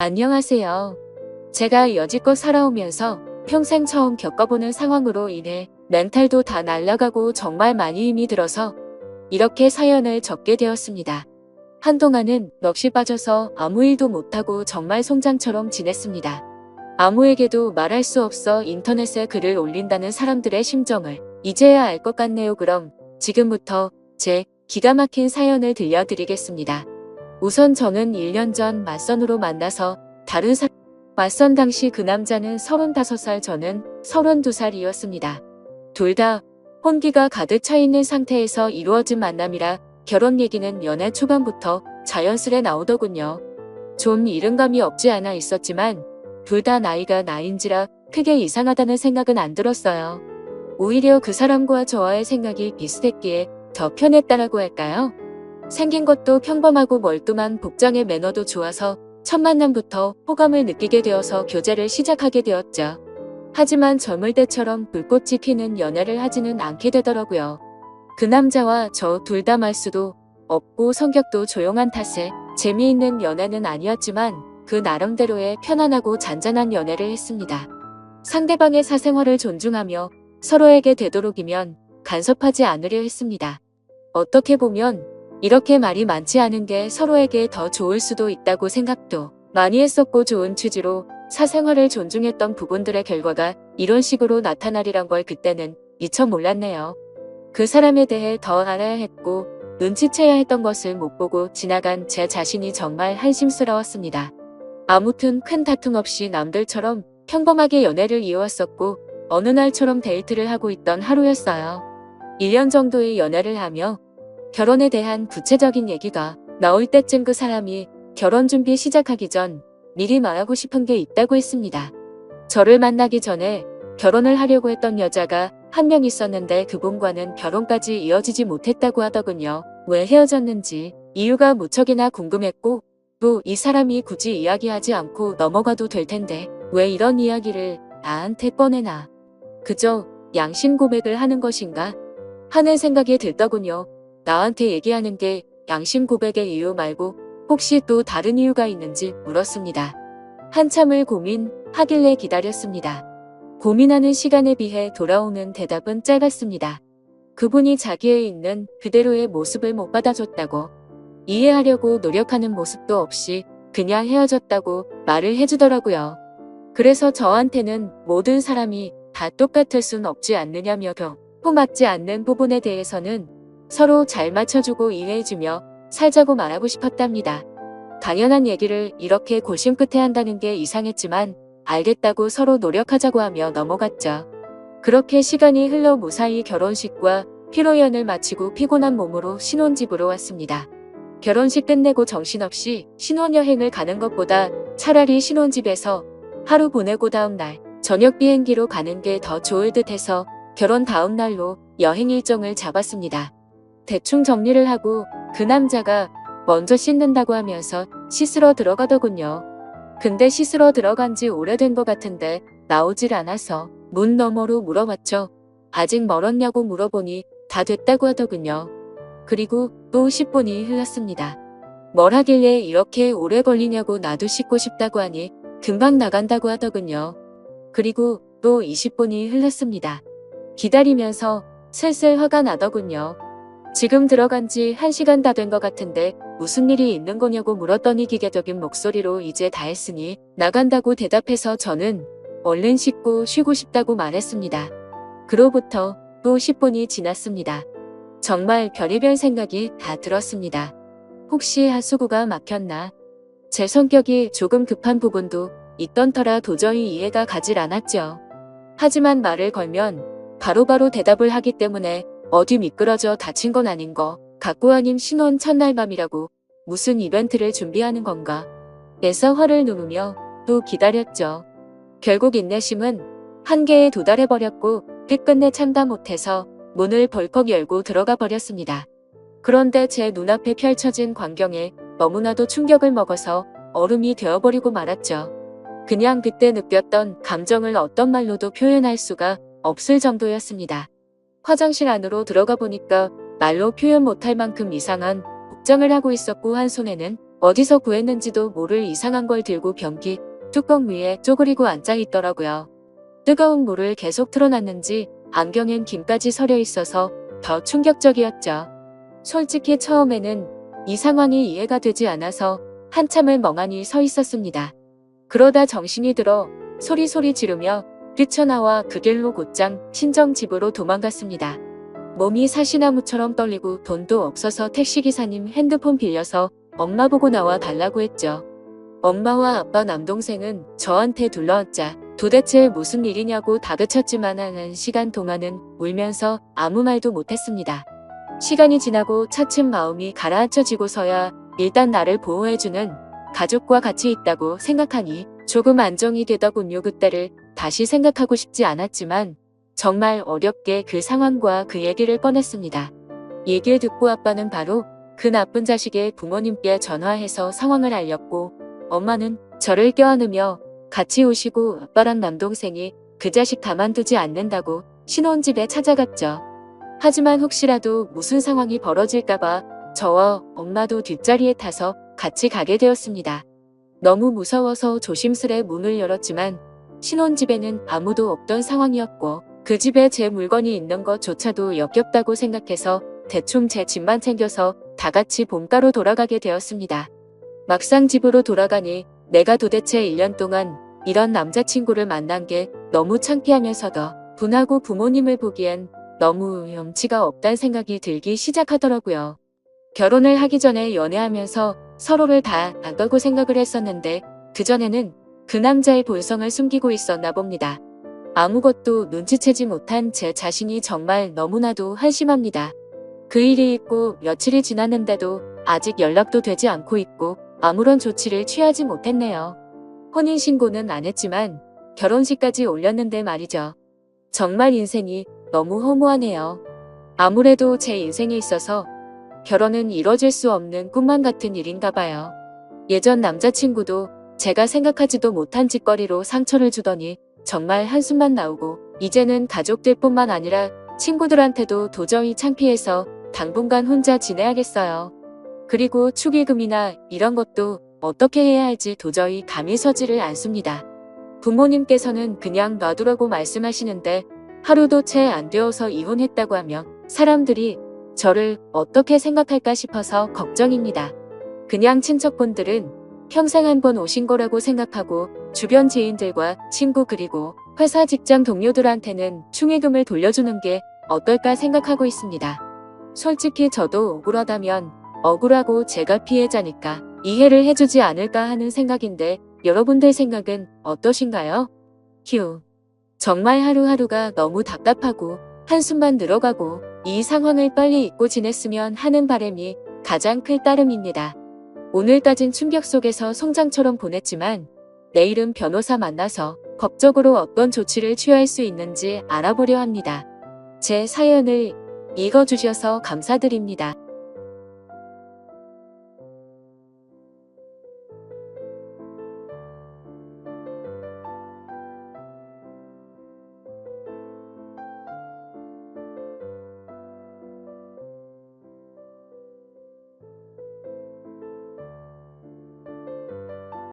안녕하세요. 제가 여지껏 살아오면서 평생 처음 겪어보는 상황으로 인해 멘탈도 다 날아가고 정말 많이 힘이 들어서 이렇게 사연을 적게 되었습니다. 한동안은 넋이 빠져서 아무 일도 못하고 정말 송장처럼 지냈습니다. 아무에게도 말할 수 없어 인터넷에 글을 올린다는 사람들의 심정을 이제야 알 것 같네요. 그럼 지금부터 제 기가 막힌 사연을 들려드리겠습니다. 우선 저는 1년 전 맞선으로 만나서 다른 사람 맞선 당시 그 남자는 35살, 저는 32살이었습니다. 둘 다 혼기가 가득 차 있는 상태에서 이루어진 만남이라 결혼 얘기는 연애 초반부터 자연스레 나오더군요. 좀 이른감이 없지 않아 있었지만 둘 다 나이가 나인지라 크게 이상하다는 생각은 안 들었어요. 오히려 그 사람과 저와의 생각이 비슷했기에 더 편했다라고 할까요? 생긴 것도 평범하고 멀뚱한 복장의 매너도 좋아서 첫 만남부터 호감을 느끼게 되어서 교제를 시작하게 되었죠. 하지만 젊을 때처럼 불꽃이 피는 연애를 하지는 않게 되더라고요. 그 남자와 저 둘 다 말수도 없고 성격도 조용한 탓에 재미있는 연애는 아니었지만 그 나름대로의 편안하고 잔잔한 연애를 했습니다. 상대방의 사생활을 존중하며 서로에게 되도록이면 간섭하지 않으려 했습니다. 어떻게 보면 이렇게 말이 많지 않은 게 서로에게 더 좋을 수도 있다고 생각도 많이 했었고, 좋은 취지로 사생활을 존중했던 부분들의 결과가 이런 식으로 나타나리란 걸 그때는 미처 몰랐네요. 그 사람에 대해 더 알아야 했고 눈치채야 했던 것을 못 보고 지나간 제 자신이 정말 한심스러웠습니다. 아무튼 큰 다툼 없이 남들처럼 평범하게 연애를 이어왔었고 어느 날처럼 데이트를 하고 있던 하루였어요. 1년 정도의 연애를 하며 결혼에 대한 구체적인 얘기가 나올 때쯤 그 사람이 결혼 준비 시작하기 전 미리 말하고 싶은 게 있다고 했습니다. 저를 만나기 전에 결혼을 하려고 했던 여자가 한 명 있었는데 그분과는 결혼까지 이어지지 못했다고 하더군요. 왜 헤어졌는지 이유가 무척이나 궁금했고, 또 이 사람이 굳이 이야기하지 않고 넘어가도 될 텐데 왜 이런 이야기를 나한테 꺼내나. 그저 양심 고백을 하는 것인가 하는 생각이 들더군요. 나한테 얘기하는 게 양심 고백의 이유 말고 혹시 또 다른 이유가 있는지 물었습니다. 한참을 고민하길래 기다렸습니다. 고민하는 시간에 비해 돌아오는 대답은 짧았습니다. 그분이 자기의 있는 그대로의 모습을 못 받아줬다고, 이해하려고 노력하는 모습도 없이 그냥 헤어졌다고 말을 해주더라고요. 그래서 저한테는 모든 사람이 다 똑같을 순 없지 않느냐며 또 맞지 않는 부분에 대해서는 서로 잘 맞춰주고 이해해주며 살자고 말하고 싶었답니다. 당연한 얘기를 이렇게 고심 끝에 한다는 게 이상했지만 알겠다고 서로 노력하자고 하며 넘어갔죠. 그렇게 시간이 흘러 무사히 결혼식과 피로연을 마치고 피곤한 몸으로 신혼집으로 왔습니다. 결혼식 끝내고 정신없이 신혼여행을 가는 것보다 차라리 신혼집에서 하루 보내고 다음날 저녁 비행기로 가는 게 더 좋을 듯 해서 결혼 다음날로 여행 일정을 잡았습니다. 대충 정리를 하고 그 남자가 먼저 씻는다고 하면서 씻으러 들어가더군요. 근데 씻으러 들어간 지 오래된 것 같은데 나오질 않아서 문 너머로 물어봤죠. 아직 멀었냐고 물어보니 다 됐다고 하더군요. 그리고 또 10분이 흘렀습니다. 뭘 하길래 이렇게 오래 걸리냐고 나도 씻고 싶다고 하니 금방 나간다고 하더군요. 그리고 또 20분이 흘렀습니다. 기다리면서 슬슬 화가 나더군요. 지금 들어간 지 1시간 다 된 것 같은데 무슨 일이 있는 거냐고 물었더니 기계적인 목소리로 이제 다 했으니 나간다고 대답해서 저는 얼른 씻고 쉬고 싶다고 말했습니다. 그로부터 또 10분이 지났습니다. 정말 별의별 생각이 다 들었습니다. 혹시 하수구가 막혔나? 제 성격이 조금 급한 부분도 있던 터라 도저히 이해가 가질 않았죠. 하지만 말을 걸면 바로바로 대답을 하기 때문에 어디 미끄러져 다친 건 아닌 거 같고, 아님 신혼 첫날 밤이라고 무슨 이벤트를 준비하는 건가 해서 화를 누르며 또 기다렸죠. 결국 인내심은 한계에 도달해버렸고 끝끝내 참다 못해서 문을 벌컥 열고 들어가 버렸습니다. 그런데 제 눈앞에 펼쳐진 광경에 너무나도 충격을 먹어서 얼음이 되어버리고 말았죠. 그냥 그때 느꼈던 감정을 어떤 말로도 표현할 수가 없을 정도였습니다. 화장실 안으로 들어가 보니까 말로 표현 못할 만큼 이상한 복장을 하고 있었고, 한 손에는 어디서 구했는지도 모를 이상한 걸 들고 변기 뚜껑 위에 쪼그리고 앉아 있더라고요. 뜨거운 물을 계속 틀어놨는지 안경엔 김까지 서려 있어서 더 충격적이었죠. 솔직히 처음에는 이 상황이 이해가 되지 않아서 한참을 멍하니 서 있었습니다. 그러다 정신이 들어 소리소리 지르며 뛰쳐나와 그 길로 곧장 친정 집으로 도망갔습니다. 몸이 사시나무처럼 떨리고 돈도 없어서 택시기사님 핸드폰 빌려서 엄마 보고 나와 달라고 했죠. 엄마와 아빠 남동생은 저한테 둘러앉자 도대체 무슨 일이냐고 다그쳤지만 한 시간 동안은 울면서 아무 말도 못했습니다. 시간이 지나고 차츰 마음이 가라앉혀지고서야 일단 나를 보호해주는 가족과 같이 있다고 생각하니 조금 안정이 되더군요. 그때를 다시 생각하고 싶지 않았지만 정말 어렵게 그 상황과 그 얘기를 꺼냈습니다. 얘기를 듣고 아빠는 바로 그 나쁜 자식의 부모님께 전화해서 상황을 알렸고 엄마는 저를 껴안으며 같이 오시고 아빠랑 남동생이 그 자식 가만두지 않는다고 신혼집에 찾아갔죠. 하지만 혹시라도 무슨 상황이 벌어질까봐 저와 엄마도 뒷자리에 타서 같이 가게 되었습니다. 너무 무서워서 조심스레 문을 열었지만 신혼집에는 아무도 없던 상황이었고 그 집에 제 물건이 있는 것조차도 역겹다고 생각해서 대충 제 집만 챙겨서 다 같이 본가로 돌아가게 되었습니다. 막상 집으로 돌아가니 내가 도대체 1년 동안 이런 남자친구를 만난 게 너무 창피하면서도 분하고 부모님을 보기엔 너무 염치가 없다는 생각이 들기 시작하더라고요. 결혼을 하기 전에 연애하면서 서로를 다 안다고 생각을 했었는데 그전에는 그 남자의 본성을 숨기고 있었나 봅니다. 아무것도 눈치채지 못한 제 자신이 정말 너무나도 한심합니다. 그 일이 있고 며칠이 지났는데도 아직 연락도 되지 않고 있고 아무런 조치를 취하지 못했네요. 혼인신고는 안 했지만 결혼식까지 올렸는데 말이죠. 정말 인생이 너무 허무하네요. 아무래도 제 인생에 있어서 결혼은 이뤄질 수 없는 꿈만 같은 일인가 봐요. 예전 남자친구도 제가 생각하지도 못한 짓거리로 상처를 주더니 정말 한숨만 나오고 이제는 가족들뿐만 아니라 친구들한테도 도저히 창피해서 당분간 혼자 지내야겠어요. 그리고 축의금이나 이런 것도 어떻게 해야 할지 도저히 감이 서지를 않습니다. 부모님께서는 그냥 놔두라고 말씀하시는데 하루도 채 안 되어서 이혼했다고 하면 사람들이 저를 어떻게 생각할까 싶어서 걱정입니다. 그냥 친척분들은 평생 한 번 오신 거라고 생각하고 주변 지인들과 친구 그리고 회사 직장 동료들한테는 축의금을 돌려주는 게 어떨까 생각하고 있습니다. 솔직히 저도 억울하다면 억울하고 제가 피해자니까 이해를 해주지 않을까 하는 생각인데 여러분들 생각은 어떠신가요? 휴. 정말 하루하루가 너무 답답하고 한숨만 늘어가고 이 상황을 빨리 잊고 지냈으면 하는 바람이 가장 클 따름입니다. 오늘까진 충격 속에서 송장처럼 보냈지만 내일은 변호사 만나서 법적으로 어떤 조치를 취할 수 있는지 알아보려 합니다. 제 사연을 읽어주셔서 감사드립니다.